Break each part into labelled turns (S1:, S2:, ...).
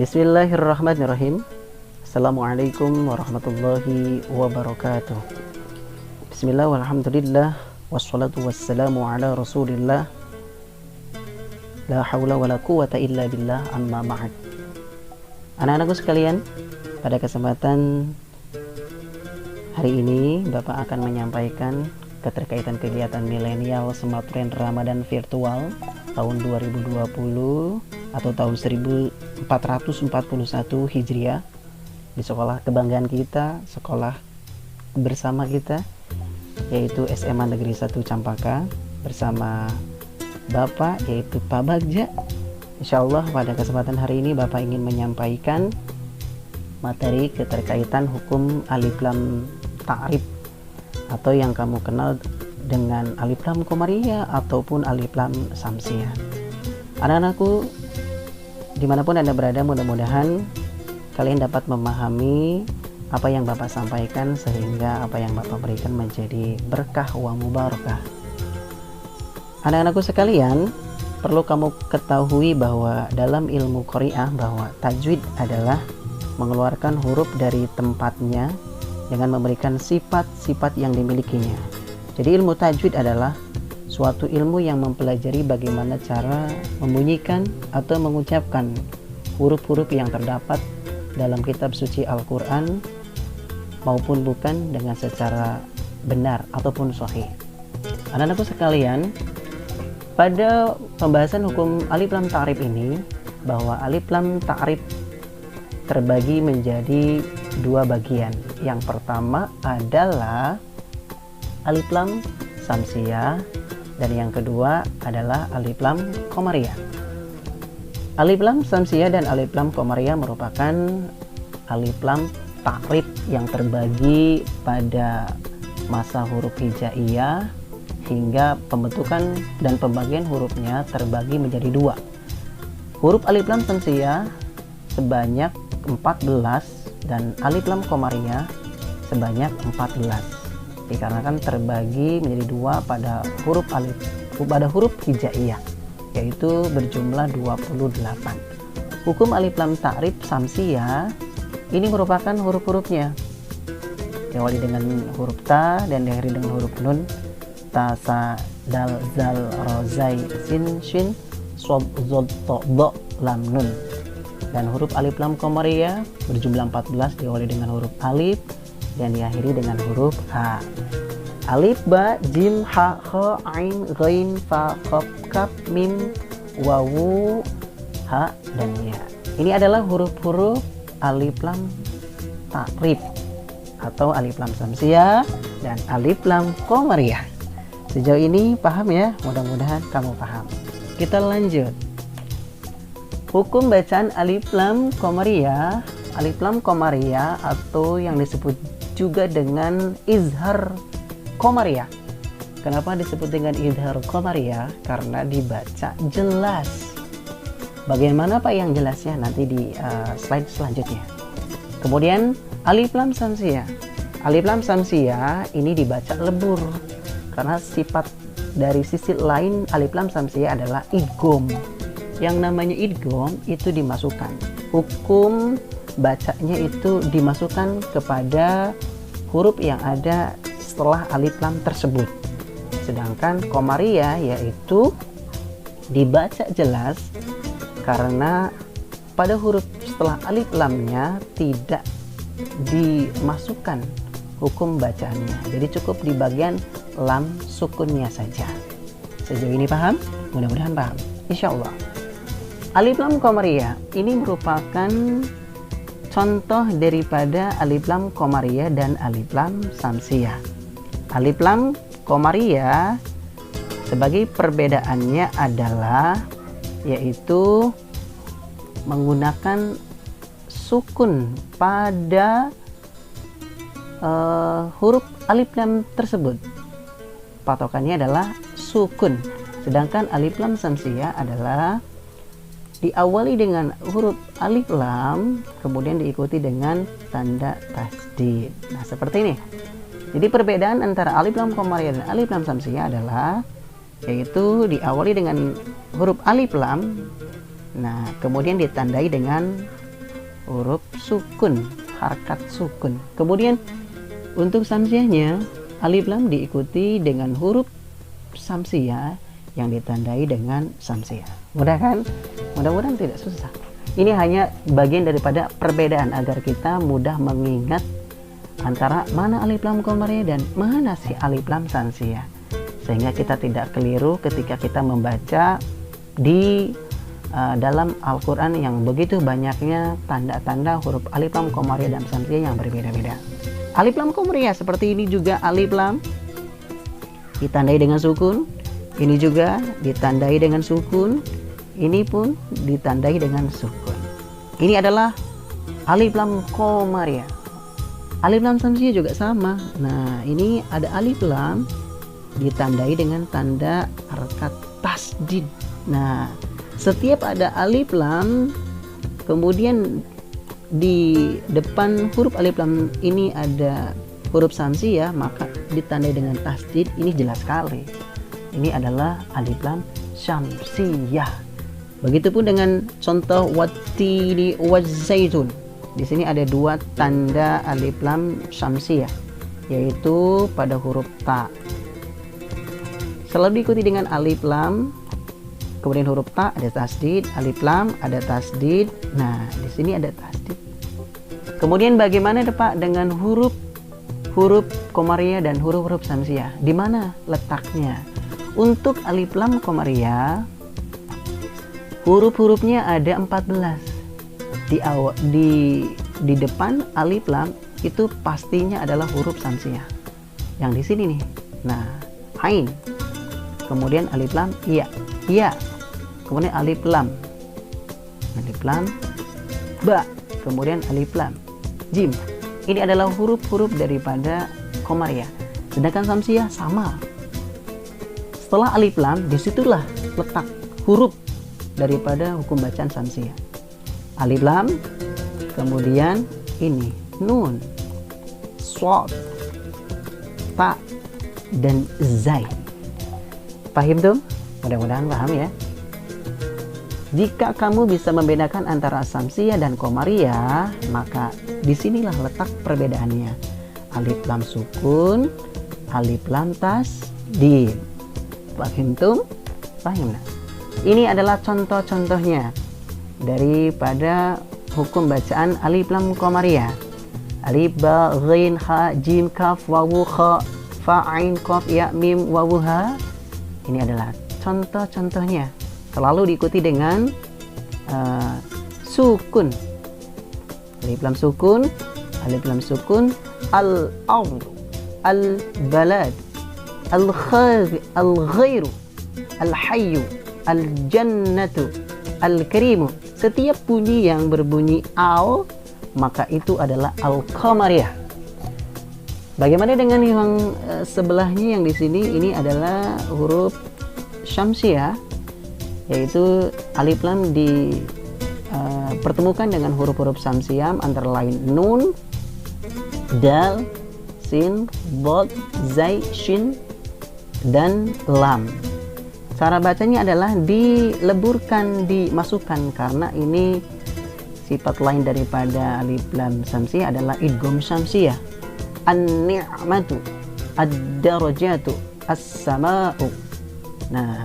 S1: Bismillahirrahmanirrahim. Assalamualaikum warahmatullahi wabarakatuh. Bismillah walhamdulillah wassalatu wassalamu ala rasulillah. La hawla wa la quwata illa billah, amma ba'd. Anak-anakku sekalian, pada kesempatan hari ini Bapak akan menyampaikan keterkaitan kegiatan milenial Smart Trend Ramadan Virtual tahun 2020 atau tahun 1441 Hijriah di sekolah kebanggaan kita, sekolah bersama kita, yaitu SMA Negeri 1 Campaka, bersama Bapak yaitu Pak Bagja. Insyaallah pada kesempatan hari ini Bapak ingin menyampaikan materi keterkaitan hukum alif lam ta'rif atau yang kamu kenal dengan alif lam komariah ataupun alif lam samsiah. Anak-anakku dimanapun Anda berada, mudah-mudahan kalian dapat memahami apa yang Bapak sampaikan sehingga apa yang Bapak berikan menjadi berkah wa mubarakah. Anak-anakku sekalian, perlu kamu ketahui bahwa dalam ilmu Qari'ah bahwa tajwid adalah mengeluarkan huruf dari tempatnya dengan memberikan sifat-sifat yang dimilikinya. Jadi ilmu tajwid adalah suatu ilmu yang mempelajari bagaimana cara membunyikan atau mengucapkan huruf-huruf yang terdapat dalam kitab suci Al-Quran maupun bukan dengan secara benar ataupun sahih. Anak-anakku sekalian, pada pembahasan hukum alif lam ta'rif ini, bahwa alif lam ta'rif terbagi menjadi dua bagian. Yang pertama adalah alif lam samsiah dan yang kedua adalah alif lam komariah. Alif lam samsiah dan alif lam komariah merupakan alif lam ta'rif yang terbagi pada masa huruf hijaiyah hingga pembentukan dan pembagian hurufnya terbagi menjadi dua. Huruf alif lam samsiah sebanyak 14 dan alif lam komariah sebanyak 14, dikarenakan terbagi menjadi dua pada huruf hijaiyah, yaitu berjumlah 28. Hukum alif lam ta'rif samsiah ini merupakan huruf-hurufnya diawali dengan huruf ta dan diakhiri dengan huruf nun, ta, sa, dal, zal, ro, zai, sin, shin, sob, zod, to, do, lam, nun. Dan huruf alif lam komariah berjumlah 14 diawali dengan huruf alif dan diakhiri dengan huruf ha. Alif, ba, jim, ha, kha, ain, ghain, fa, qaf, kaf, mim, wawu, ha, dan ya. Ini adalah huruf-huruf alif lam ta'rif atau alif lam samsiah dan alif lam komariah. Sejauh ini paham ya? Mudah-mudahan kamu paham. Kita lanjut. Hukum bacaan alif lam komariah atau yang disebut juga dengan izhar komariah. Kenapa disebut dengan izhar komariah? Karena dibaca jelas. Bagaimana Pak yang jelasnya? Nanti di slide selanjutnya. Kemudian alif lam samsiah. Alif lam samsiah ini dibaca lebur karena sifat dari sisi lain alif lam samsiah adalah idgham. Yang namanya idgham itu dimasukkan. Hukum bacanya itu dimasukkan kepada huruf yang ada setelah alif lam tersebut. Sedangkan komariah yaitu dibaca jelas karena pada huruf setelah alif lamnya tidak dimasukkan hukum bacaannya. Jadi cukup di bagian lam sukunnya saja. Sejauh ini paham? Mudah-mudahan paham. Insya Allah. Alif lam komariah ini merupakan contoh daripada alif lam komariah dan alif lam samsiah. Alif lam komariah sebagai perbedaannya adalah yaitu menggunakan sukun pada huruf alif lam tersebut. Patokannya adalah sukun. Sedangkan alif lam samsiah adalah diawali dengan huruf alif lam kemudian diikuti dengan tanda tasdid. Nah, seperti ini. Jadi perbedaan antara alif lam komariah dan alif lam samsiah adalah yaitu diawali dengan huruf alif lam, nah kemudian ditandai dengan huruf sukun, harkat sukun. Kemudian untuk samsiahnya, alif lam diikuti dengan huruf samsiah yang ditandai dengan samsiah. Mudah kan? Mudah-mudahan tidak susah. Ini hanya bagian daripada perbedaan agar kita mudah mengingat antara mana alif lam qamariyah dan mana si alif lam samsiah, sehingga kita tidak keliru ketika kita membaca di dalam Al-Quran yang begitu banyaknya tanda-tanda huruf alif lam qamariyah dan samsiah yang berbeda-beda. Alif lam qamariyah seperti ini juga alif lam ditandai dengan sukun, ini juga ditandai dengan sukun, ini pun ditandai dengan sukun. Ini adalah alif lam qamariyah. Alif lam samsiah juga sama. Nah, ini ada alif lam ditandai dengan tanda harkat tasdid. Nah, setiap ada alif lam, kemudian di depan huruf alif lam ini ada huruf samsiah, maka ditandai dengan tasdid. Ini jelas sekali. Ini adalah alif lam syamsiyah. Begitupun dengan contoh wattini wazzaitun. Di sini ada dua tanda alif lam syamsiyah, yaitu pada huruf ta. Selalu diikuti dengan alif lam, kemudian huruf ta ada tasdid, alif lam ada tasdid. Nah, di sini ada tasdid. Kemudian bagaimana Pak dengan huruf qamariyah dan huruf samsiah? Di mana letaknya? Untuk alif lam qamariyah, huruf-hurufnya ada 14. Di depan alif lam itu pastinya adalah huruf samsiah. Yang di sini nih. Nah, ain. Kemudian alif lam ya. Kemudian alif lam ba, kemudian alif lam jim. Ini adalah huruf-huruf daripada qamariyah. Sedangkan samsiah sama. Setelah alif lam, disitulah letak huruf daripada hukum bacaan samsiah. Alif lam, kemudian ini nun, shad, ta, dan zai. Paham tuh? Mudah-mudahan paham ya. Jika kamu bisa membedakan antara samsiah dan qamariyah, maka disinilah letak perbedaannya. Alif lam sukun, alif lam tasdid. Paham tuh? Paham nah? Ini adalah contoh-contohnya daripada hukum bacaan alif lam qamariyah. Alif ba ghain ha jim kaf wawu kha fa ain qaf ya mim wawu ha. Ini adalah contoh-contohnya. Selalu diikuti dengan sukun. Alif lam sukun, al-ard, al-balad, al-ghairu, al-hayyu, al-jannatu, al-karimu. Setiap bunyi yang berbunyi al, maka itu adalah al-qamariyah. Bagaimana dengan yang sebelahnya yang di sini? Ini adalah huruf syamsiah, yaitu alif lam dipertemukan dengan huruf-huruf samsiah antara lain nun, dal, sin, bod, zai, shin, dan lam. Cara bacanya adalah dileburkan, dimasukkan, karena ini sifat lain daripada alif lam samsiah adalah idgham syamsiah. An-ni'matu, ad-darajatu, as-sama'u. Nah,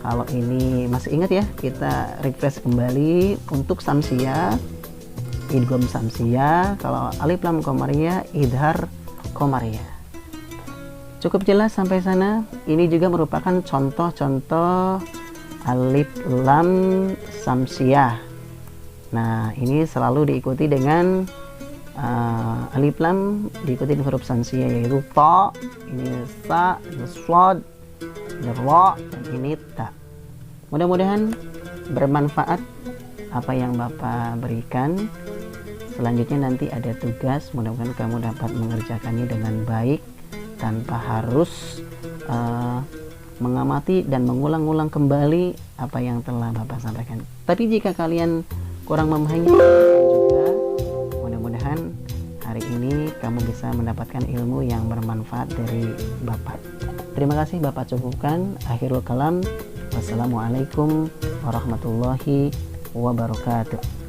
S1: kalau ini masih ingat ya, kita refresh kembali. Untuk samsiah, idgham samsiah. Kalau alif lam qamariyah, idhar qamariyah. Cukup jelas sampai sana? Ini juga merupakan contoh-contoh alif lam samsiah. Nah, ini selalu diikuti dengan alif lam diikuti dengan huruf samsiah, yaitu ta, ini sa, ini shad, ini ra, dan ini ta. Mudah-mudahan bermanfaat apa yang Bapak berikan. Selanjutnya nanti ada tugas, mudah-mudahan kamu dapat mengerjakannya dengan baik tanpa harus mengamati dan mengulang-ulang kembali apa yang telah Bapak sampaikan. Tapi jika kalian kurang memahami juga, mudah-mudahan hari ini kamu bisa mendapatkan ilmu yang bermanfaat dari Bapak. Terima kasih Bapak cukupkan. Akhirul kalam. Wassalamualaikum warahmatullahi wabarakatuh.